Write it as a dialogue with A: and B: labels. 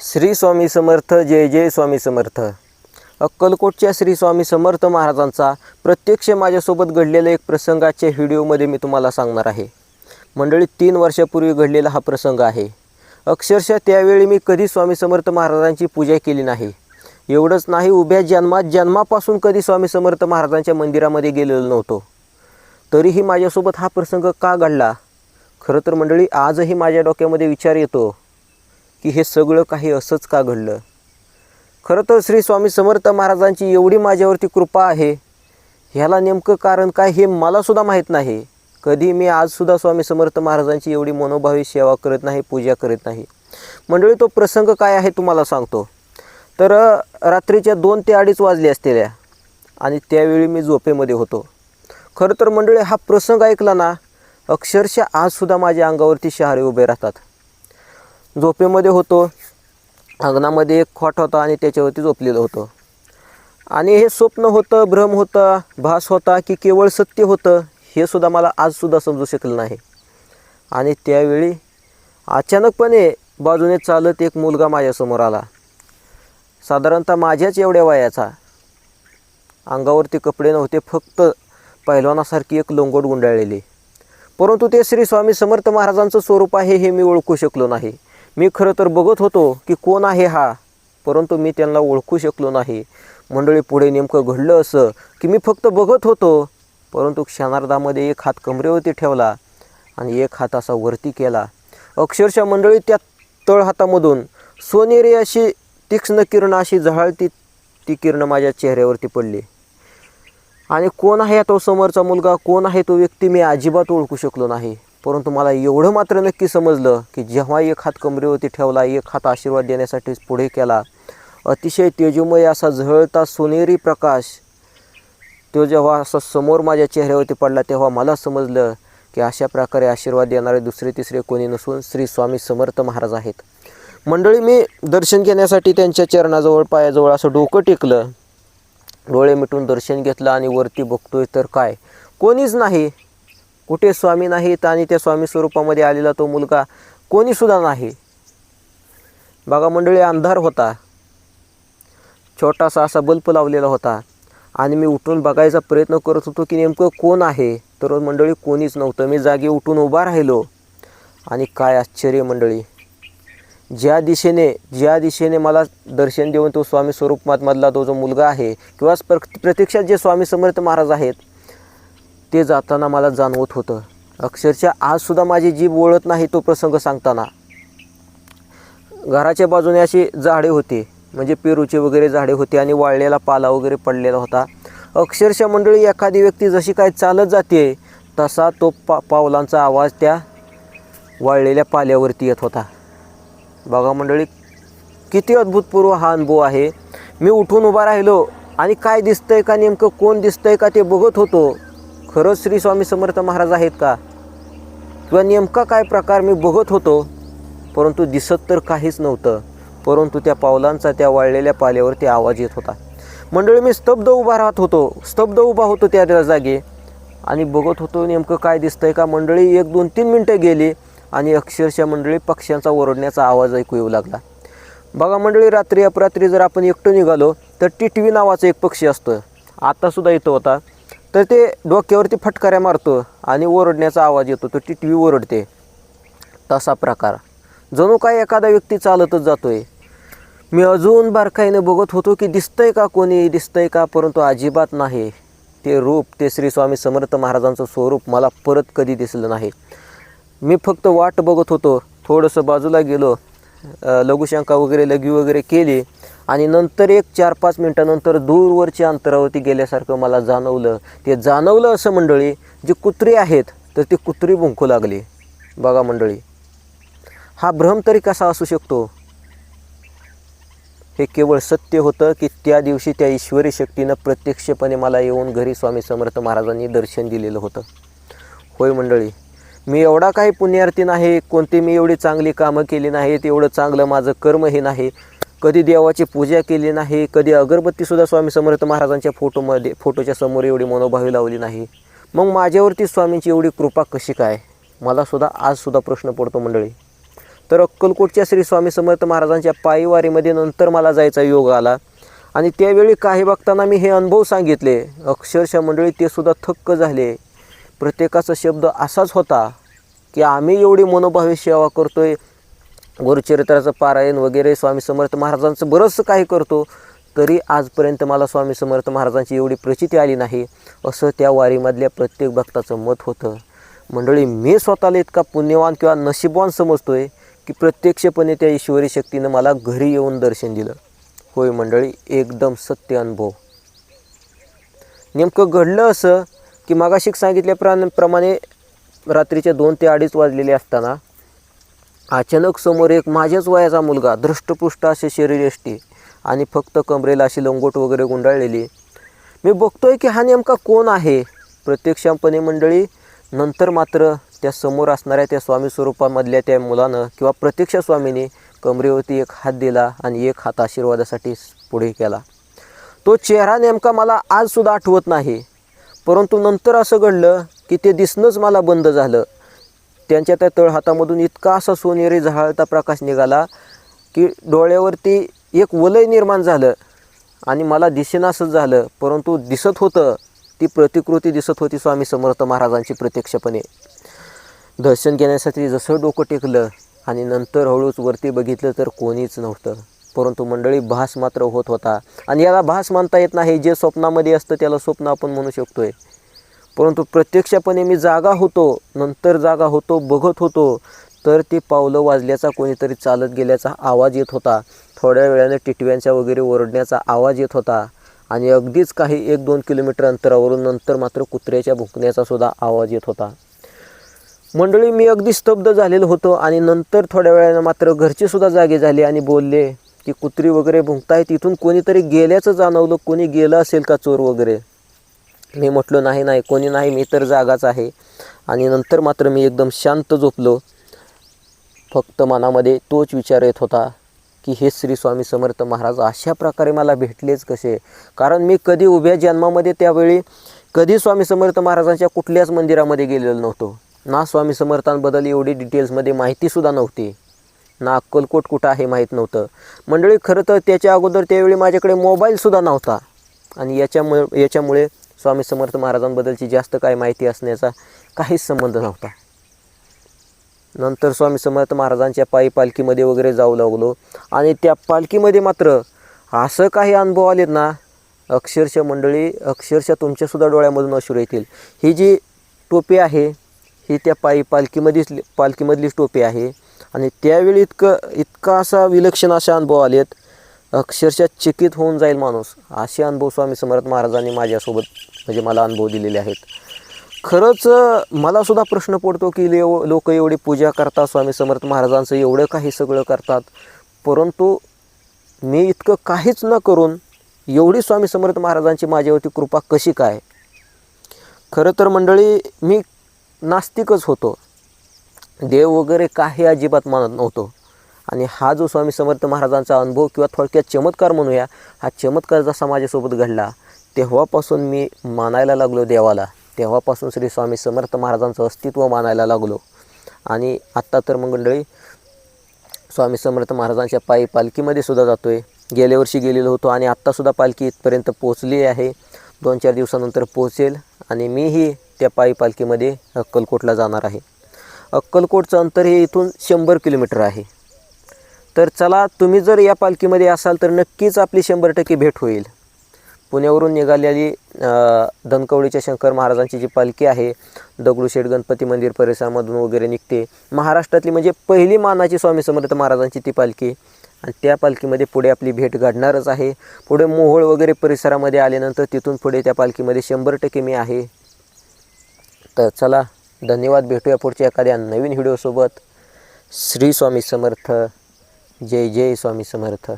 A: श्री स्वामी समर्थ. जय जय स्वामी समर्थ. अक्कलकोटच्या श्री स्वामी समर्थ महाराजांचा प्रत्यक्ष माझ्यासोबत घडलेला एक प्रसंगाच्या व्हिडिओमध्ये मी तुम्हाला सांगणार आहे. मंडळी, 3 वर्षापूर्वी घडलेला हा प्रसंग आहे. अक्षरशः त्यावेळी मी कधी स्वामी समर्थ महाराजांची पूजा केली नाही. एवढंच नाही, उभ्या जन्मापासून कधी स्वामी समर्थ महाराजांच्या मंदिरामध्ये गेलेलो नव्हतो. तरीही माझ्यासोबत हा प्रसंग का घडला? खरं तर मंडळी, आजही माझ्या डोक्यामध्ये विचार येतो की हे सगळं काही असंच का घडलं. खरं तर श्री स्वामी समर्थ महाराजांची एवढी माझ्यावरती कृपा आहे, ह्याला नेमकं कारण काय हे मलासुद्धा माहीत नाही. कधी मी आजसुद्धा स्वामी समर्थ महाराजांची एवढी मनोभावी सेवा करत नाही, पूजा करत नाही. मंडळी, तो प्रसंग काय आहे तुम्हाला सांगतो. तर रात्रीच्या 2 ते 2:30 वाजले असलेल्या आणि त्यावेळी मी झोपेमध्ये होतो. खरं तर मंडळी, हा प्रसंग ऐकला ना, अक्षरशः आजसुद्धा माझ्या अंगावरती शहारे उभे राहतात. झोपेमध्ये होतो, अंगणामध्ये एक खॉट होता आणि त्याच्यावरती झोपलेलं होतं. आणि हे स्वप्न होतं, भ्रम होता, भास होता की केवळ सत्य होतं, हे सुद्धा मला आजसुद्धा समजू शकलं नाही. आणि त्यावेळी अचानकपणे बाजूने चालत एक मुलगा माझ्यासमोर आला. साधारणतः माझ्याच एवढ्या वयाचा. अंगावरती कपडे नव्हते, फक्त पहिलवानासारखी एक लोंगोट गुंडाळलेली. परंतु ते श्री स्वामी समर्थ महाराजांचं स्वरूप आहे हे मी ओळखू शकलो नाही. मी खरं तर बघत होतो की कोण आहे हा, परंतु मी त्यांना ओळखू शकलो नाही. मंडळी, पुढे नेमकं घडलं असं की मी फक्त बघत होतो, परंतु क्षणार्धामध्ये एक हात कमरेवरती ठेवला आणि एक हात असा वरती केला. अक्षरशः मंडळी, त्या तळहातामधून सोनेरी अशी तीक्ष्ण किरण अशी झळाळती ती किरण माझ्या चेहऱ्यावरती पडली. आणि कोण आहे तो समोरचा मुलगा, कोण आहे तो व्यक्ती, मी अजिबात ओळखू शकलो नाही. परंतु मला एवढं मात्र नक्की समजलं की जेव्हा एक हात कमरेवरती ठेवला, एक हात आशीर्वाद देण्यासाठी पुढे केला, अतिशय तेजोमय असा झळता सोनेरी प्रकाश तो जेव्हा असा समोर माझ्या चेहऱ्यावरती पडला, तेव्हा मला समजलं की अशा प्रकारे आशीर्वाद देणारे दुसरे तिसरे कोणी नसून श्री स्वामी समर्थ महाराज आहेत. मंडळी, मी दर्शन घेण्यासाठी त्यांच्या चरणाजवळ पायाजवळ असं डोकं टेकलं, डोळे मिटून दर्शन घेतलं आणि वरती बघतोय तर काय, कोणीच नाही. कुठे स्वामी नाहीत आणि त्या स्वामी स्वरूपामध्ये आलेला तो मुलगा कोणीसुद्धा नाही. बघा मंडळी, अंधार होता, छोटासा असा बल्ब लावलेला होता आणि मी उठून बघायचा प्रयत्न करत होतो की नेमकं कोण आहे. तर मंडळी, कोणीच नव्हतं. मी जागी उठून उभा राहिलो आणि काय आश्चर्य मंडळी, ज्या दिशेने मला दर्शन देऊन तो स्वामी स्वरूपामधला तो जो मुलगा आहे किंवा प्रत्यक्षात जे स्वामी समर्थ महाराज आहेत ते जाताना मला जाणवत होतं. अक्षरशः आजसुद्धा माझी जीभ वळत नाही तो प्रसंग सांगताना. घराच्या बाजूने अशी झाडे होती, म्हणजे पेरूचे वगैरे झाडे होते आणि वाळलेला पाला वगैरे पडलेला होता. अक्षरशः मंडळी, एखादी व्यक्ती जशी काय चालत जाते तसा तो पावलांचा आवाज त्या वाळलेल्या पाल्यावरती येत होता. बघा मंडळी, किती अद्भुतपूर्व हा अनुभव आहे. मी उठून उभा राहिलो आणि काय दिसतंय का, नेमकं कोण दिसतंय का ते बघत होतो. खरंच श्री स्वामी समर्थ महाराज आहेत का किंवा नेमका काय प्रकार मी बघत होतो, परंतु दिसत तर काहीच नव्हतं. परंतु त्या पावलांचा त्या वाळलेल्या पाल्यावरती आवाज येत होता. मंडळी, मी स्तब्ध उभा होतो त्या जागी आणि बघत होतो नेमकं काय दिसतंय का. मंडळी, 1, 2, 3 मिनटं गेली आणि अक्षरशः मंडळी पक्ष्यांचा ओरडण्याचा आवाज ऐकू येऊ लागला. बघा मंडळी, रात्री अपरात्री जर आपण एकटं निघालो तर टिटवी नावाचा एक पक्षी असतो, आत्तासुद्धा येतो होता, तर ते डोक्यावरती फटकाऱ्या मारतो आणि ओरडण्याचा आवाज येतो, तो टिटवी ओरडते. तसा प्रकार जणू काय एखादा व्यक्ती चालतच जातोय. मी अजून बारकाईने बघत होतो की दिसतंय का, कोणी दिसतंय का, परंतु अजिबात नाही. ते रूप, ते श्री स्वामी समर्थ महाराजांचं स्वरूप मला परत कधी दिसलं नाही. मी फक्त वाट बघत होतो. थोडंसं बाजूला गेलो, लघुशंका वगैरे लघवी वगैरे केली आणि नंतर एक 4-5 मिनटानंतर दूरवरच्या अंतरावरती गेल्यासारखं मला जाणवलं. ते जाणवलं असं मंडळी, जी कुत्री आहेत तर ती कुत्री भुंकू लागली. बघा मंडळी, हा भ्रम तरी कसा असू शकतो. हे केवळ सत्य होतं की त्या दिवशी त्या ईश्वरी शक्तीनं प्रत्यक्षपणे मला येऊन घरी स्वामी समर्थ महाराजांनी दर्शन दिलेलं होतं. होय मंडळी, मी एवढा काही पुण्यार्थी नाही, कोणती मी एवढी चांगली कामं केली नाहीत, एवढं चांगलं माझं कर्मही नाही, कधी देवाची पूजा केली नाही, कधी अगरबत्तीसुद्धा स्वामी समर्थ महाराजांच्या फोटोच्या समोर एवढी मनोभावी लावली नाही. मग माझ्यावरती स्वामींची एवढी कृपा कशी काय, मला सुद्धा आजसुद्धा प्रश्न पडतो मंडळी. तर अक्कलकोटच्या श्री स्वामी समर्थ महाराजांच्या पायी वारीमध्ये नंतर मला जायचा योग आला आणि त्यावेळी काही भक्तांना मी हे अनुभव सांगितले. अक्षरशः मंडळी ते सुद्धा थक्क झाले. प्रत्येकाचा शब्द असाच होता की आम्ही एवढी मनोभावे सेवा करतोय, गुरुचरित्राचं पारायण वगैरे स्वामी समर्थ महाराजांचं बरंचसं काही करतो, तरी आजपर्यंत मला स्वामी समर्थ महाराजांची एवढी प्रचिती आली नाही, असं त्या वारीमधल्या प्रत्येक भक्ताचं मत होतं. मंडळी, मी स्वतःला इतका पुण्यवान किंवा नशीबवान समजतोय की प्रत्यक्षपणे त्या ईश्वरी शक्तीनं मला घरी येऊन दर्शन दिलं. होय मंडळी, एकदम सत्य अनुभव. नेमकं घडलं असं की मगाशी सांगितल्याप्रमाणे रात्रीचे 2 ते 2:30 वाजलेले असताना अचानक समोर एक माझ्याच वयाचा मुलगा, धृष्टपुष्ट असे शरीरयष्टी आणि फक्त कमरेला अशी लंगोट वगैरे गुंडाळलेली. मी बघतोय की हा नेमका कोण आहे. प्रत्यक्षपणे मंडळी, नंतर मात्र त्या समोर असणाऱ्या त्या स्वामी स्वरूपामधल्या त्या मुलानं किंवा प्रत्यक्ष स्वामीने कमरेवरती एक हात दिला आणि एक हात आशीर्वादासाठी पुढे केला. तो चेहरा नेमका मला आजसुद्धा आठवत नाही, परंतु नंतर असं घडलं की ते दिसणंच मला बंद झालं. त्यांच्या त्या तळहातामधून इतका असा सोनेरी झळाळता प्रकाश निघाला की डोळ्यावरती एक वलय निर्माण झालं आणि मला दिसेनासंच झालं, परंतु दिसत होतं, ती प्रतिकृती दिसत होती स्वामी समर्थ महाराजांची प्रत्यक्षपणे. दर्शन घेण्यासाठी जसं डोकं टेकलं आणि नंतर हळूच वरती बघितलं तर कोणीच नव्हतं, परंतु मंडळी भास मात्र होत होता. आणि याला भास मानता येत नाही, जे स्वप्नामध्ये असतं त्याला स्वप्न आपण म्हणू शकतोय. परंतु प्रत्यक्षपणे मी जागा होतो, नंतर जागा होतो, बघत होतो, तर ते पावलं वाजल्याचा, कोणीतरी चालत गेल्याचा आवाज येत होता. थोड्या वेळाने टिटव्यांच्या वगैरे ओरडण्याचा आवाज येत होता आणि अगदीच काही 1-2 किलोमीटर अंतरावरून नंतर मात्र कुत्र्याच्या भुंकण्याचा सुद्धा आवाज येत होता. मंडळी, मी अगदी स्तब्ध झालेलो होतो आणि नंतर थोड्या वेळानं मात्र घरचे सुद्धा जागे झाले आणि बोलले की कुत्री वगैरे भुंकतायत, इथून कोणीतरी गेल्याचं जाणवलं, कोणी गेलं असेल का चोर वगैरे. मी म्हटलो नाही, कोणी नाही, मी तर जागाच आहे. आणि नंतर मात्र मी एकदम शांत झोपलो. फक्त मनामध्ये तोच विचार येत होता की हे श्री स्वामी समर्थ महाराज अशा प्रकारे मला भेटलेच कसे. कारण मी कधी उभ्या जन्मामध्ये त्यावेळी कधी स्वामी समर्थ महाराजांच्या कुठल्याच मंदिरामध्ये गेलेलो नव्हतो. ना स्वामी समर्थांबद्दल एवढी डिटेल्समध्ये माहितीसुद्धा नव्हती, ना अक्कलकोट कुठं आहे माहीत नव्हतं. मंडळी, खरं तर त्याच्या अगोदर त्यावेळी माझ्याकडे मोबाईलसुद्धा नव्हता आणि याच्यामुळे स्वामी समर्थ महाराजांबद्दलची जास्त काय माहिती असण्याचा काहीच संबंध नव्हता. नंतर स्वामी समर्थ महाराजांच्या पायी पालखीमध्ये वगैरे जाऊ लागलो आणि त्या पालखीमध्ये मात्र असं काही अनुभव आलेत ना, अक्षरशः मंडळी, अक्षरशः तुमच्यासुद्धा डोळ्यामधून अश्रू येतील. ही जी टोपी आहे ही त्या पालखीमधलीच टोपी आहे आणि त्यावेळी इतका असा विलक्षण असा अनुभव आलेत, अक्षरशः चकित होऊन जाईल माणूस. असे अनुभव स्वामी समर्थ महाराजांनी माझ्यासोबत म्हणजे मला अनुभव दिलेले आहेत. खरंच मला सुद्धा प्रश्न पडतो की लोक एवढी पूजा करतात, स्वामी समर्थ महाराजांचं एवढं काही सगळं करतात, परंतु मी इतकं काहीच न करून एवढी स्वामी समर्थ महाराजांची माझ्यावरती कृपा कशी काय. खरं तर मंडळी, मी नास्तिकच होतो, देव वगैरे काही अजिबात मानत नव्हतो. आणि हा जो स्वामी समर्थ महाराजांचा अनुभव किंवा थोडक्यात चमत्कार म्हणूया, हा चमत्कार जसा माझ्यासोबत घडला तेव्हापासून मी मानायला लागलो देवाला. तेव्हापासून श्री स्वामी समर्थ महाराजांचं अस्तित्व मानायला लागलो. आणि आत्ता तर मंडळी स्वामी समर्थ महाराजांच्या पायी पालखीमध्ये सुद्धा जातो आहे. गेल्या वर्षी गेलेलो होतो आणि आत्तासुद्धा पालखी इथपर्यंत पोचली आहे. 2-4 दिवसानंतर पोहोचेल आणि मीही त्या पायी पालखीमध्ये अक्कलकोटला जाणार आहे. अक्कलकोटचं अंतर हे इथून 100 किलोमीटर आहे. तर चला, तुम्ही जर या पालखीमध्ये असाल तर नक्कीच आपली 100% भेट होईल. पुण्यावरून निघालेली धनकवडीच्या शंकर महाराजांची जी पालखी आहे, दगडूशेठ गणपती मंदिर परिसरामधून वगैरे निघते. महाराष्ट्रातली म्हणजे पहिली मानाची स्वामी समर्थ महाराजांची ती पालखी आणि त्या पालखीमध्ये पुढे आपली भेट घडणारच आहे. पुढे मोहोळ वगैरे परिसरामध्ये आल्यानंतर तिथून पुढे त्या पालखीमध्ये 100% मी आहे. तर चला, धन्यवाद. भेटूया पुढच्या एखाद्या नवीन व्हिडिओसोबत. श्री स्वामी समर्थ. जय जय स्वामी समर्थ.